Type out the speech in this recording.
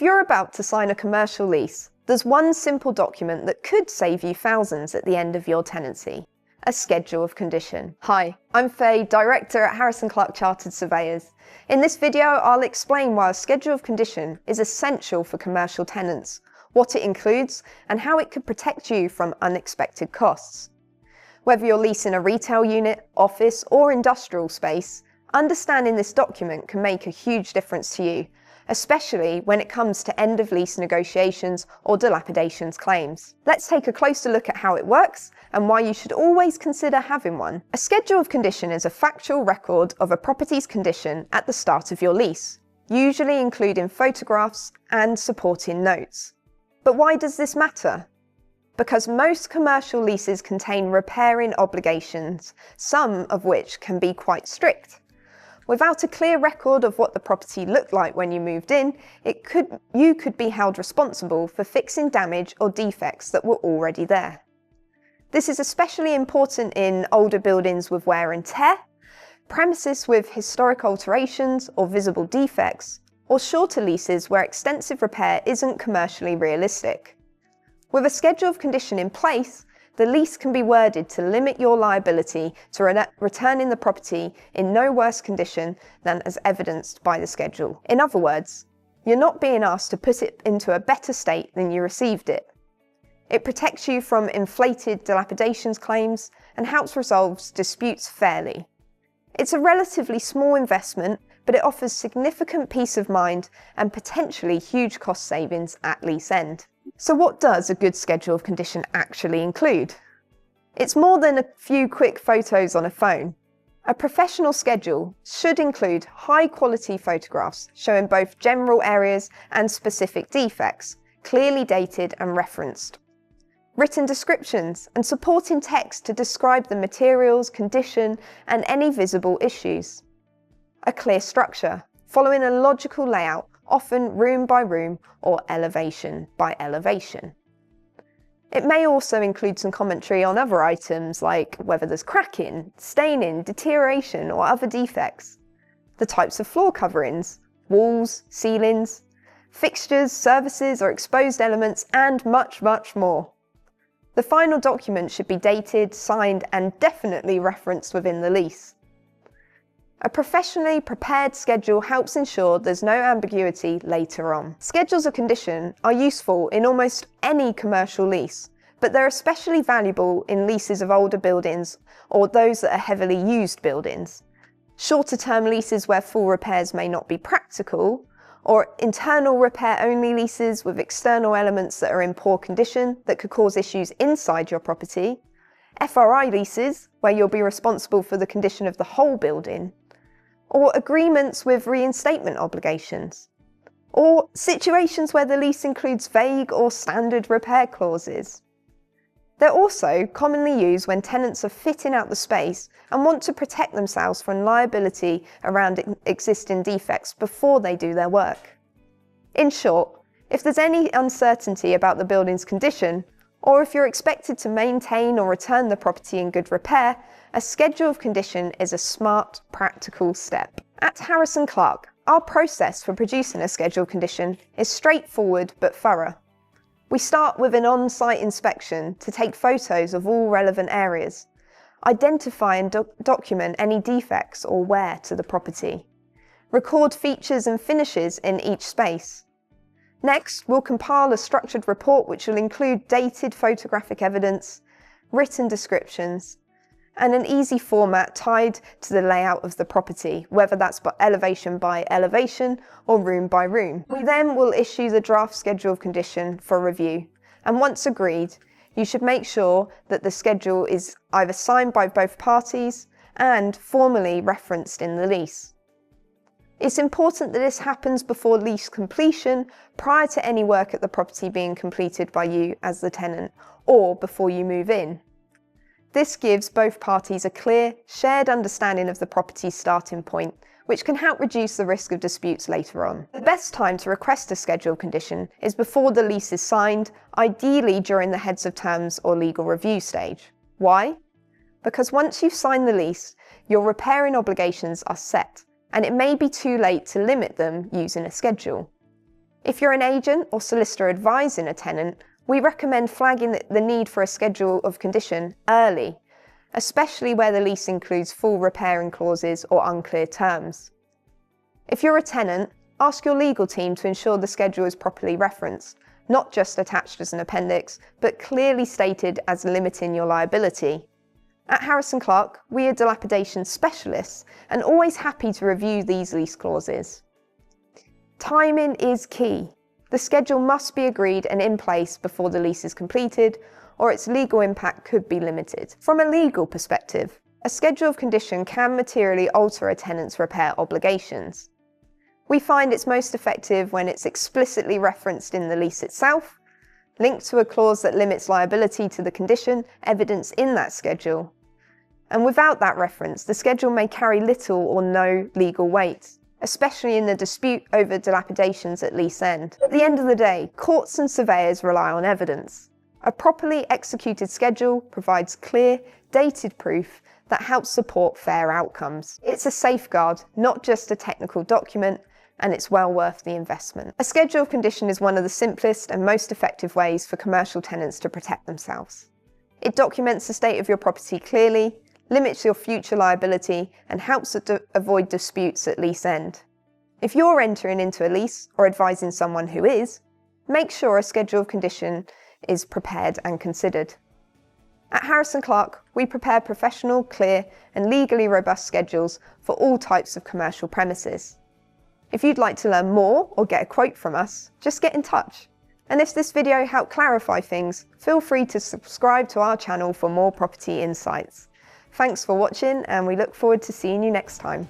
If you're about to sign a commercial lease, there's one simple document that could save you thousands at the end of your tenancy: a schedule of condition. Hi, I'm Faye, Director at Harrison Clarke Chartered Surveyors. In this video, I'll explain why a schedule of condition is essential for commercial tenants, what it includes, and how it could protect you from unexpected costs. Whether you're leasing a retail unit, office, or industrial space, understanding this document can make a huge difference to you, especially when it comes to end-of-lease negotiations or dilapidations claims. Let's take a closer look at how it works and why you should always consider having one. A schedule of condition is a factual record of a property's condition at the start of your lease, usually including photographs and supporting notes. But why does this matter? Because most commercial leases contain repairing obligations, some of which can be quite strict. Without a clear record of what the property looked like when you moved in, you could be held responsible for fixing damage or defects that were already there. This is especially important in older buildings with wear and tear, premises with historic alterations or visible defects, or shorter leases where extensive repair isn't commercially realistic. With a schedule of condition in place, the lease can be worded to limit your liability to returning the property in no worse condition than as evidenced by the schedule. In other words, you're not being asked to put it into a better state than you received it. It protects you from inflated dilapidations claims and helps resolve disputes fairly. It's a relatively small investment, but it offers significant peace of mind and potentially huge cost savings at lease end. So what does a good schedule of condition actually include? It's more than a few quick photos on a phone. A professional schedule should include high-quality photographs showing both general areas and specific defects, clearly dated and referenced. Written descriptions and supporting text to describe the materials, condition, and any visible issues. A clear structure, following a logical layout, often room by room or elevation by elevation. It may also include some commentary on other items like whether there's cracking, staining, deterioration or other defects, the types of floor coverings, walls, ceilings, fixtures, services or exposed elements, and much, much more. The final document should be dated, signed and definitely referenced within the lease. A professionally prepared schedule helps ensure there's no ambiguity later on. Schedules of condition are useful in almost any commercial lease, but they're especially valuable in leases of older buildings or those that are heavily used buildings. Shorter term leases where full repairs may not be practical, or internal repair only leases with external elements that are in poor condition that could cause issues inside your property, FRI leases where you'll be responsible for the condition of the whole building, or agreements with reinstatement obligations, or situations where the lease includes vague or standard repair clauses. They're also commonly used when tenants are fitting out the space and want to protect themselves from liability around existing defects before they do their work. In short, if there's any uncertainty about the building's condition, or if you're expected to maintain or return the property in good repair, a schedule of condition is a smart, practical step. At Harrison Clarke, our process for producing a schedule of condition is straightforward but thorough. We start with an on-site inspection to take photos of all relevant areas, identify and document any defects or wear to the property, record features and finishes in each space. Next, we'll compile a structured report which will include dated photographic evidence, written descriptions, and an easy format tied to the layout of the property, whether that's elevation by elevation or room by room. We then will issue the draft schedule of condition for review, and once agreed, you should make sure that the schedule is either signed by both parties and formally referenced in the lease. It's important that this happens before lease completion, prior to any work at the property being completed by you as the tenant, or before you move in. This gives both parties a clear, shared understanding of the property's starting point, which can help reduce the risk of disputes later on. The best time to request a schedule condition is before the lease is signed, ideally during the heads of terms or legal review stage. Why? Because once you've signed the lease, your repairing obligations are set, and it may be too late to limit them using a schedule. If you're an agent or solicitor advising a tenant, we recommend flagging the need for a schedule of condition early, especially where the lease includes full repairing clauses or unclear terms. If you're a tenant, ask your legal team to ensure the schedule is properly referenced, not just attached as an appendix, but clearly stated as limiting your liability. At Harrison Clarke, we are dilapidation specialists and always happy to review these lease clauses. Timing is key. The schedule must be agreed and in place before the lease is completed, or its legal impact could be limited. From a legal perspective, a schedule of condition can materially alter a tenant's repair obligations. We find it's most effective when it's explicitly referenced in the lease itself, linked to a clause that limits liability to the condition evidenced in that schedule. And without that reference, the schedule may carry little or no legal weight, especially in the dispute over dilapidations at lease end. At the end of the day, courts and surveyors rely on evidence. A properly executed schedule provides clear, dated proof that helps support fair outcomes. It's a safeguard, not just a technical document, and it's well worth the investment. A schedule of condition is one of the simplest and most effective ways for commercial tenants to protect themselves. It documents the state of your property clearly, limits your future liability, and helps avoid disputes at lease end. If you're entering into a lease or advising someone who is, make sure a schedule of condition is prepared and considered. At Harrison Clarke, we prepare professional, clear, and legally robust schedules for all types of commercial premises. If you'd like to learn more or get a quote from us, just get in touch. And if this video helped clarify things, feel free to subscribe to our channel for more property insights. Thanks for watching, and we look forward to seeing you next time.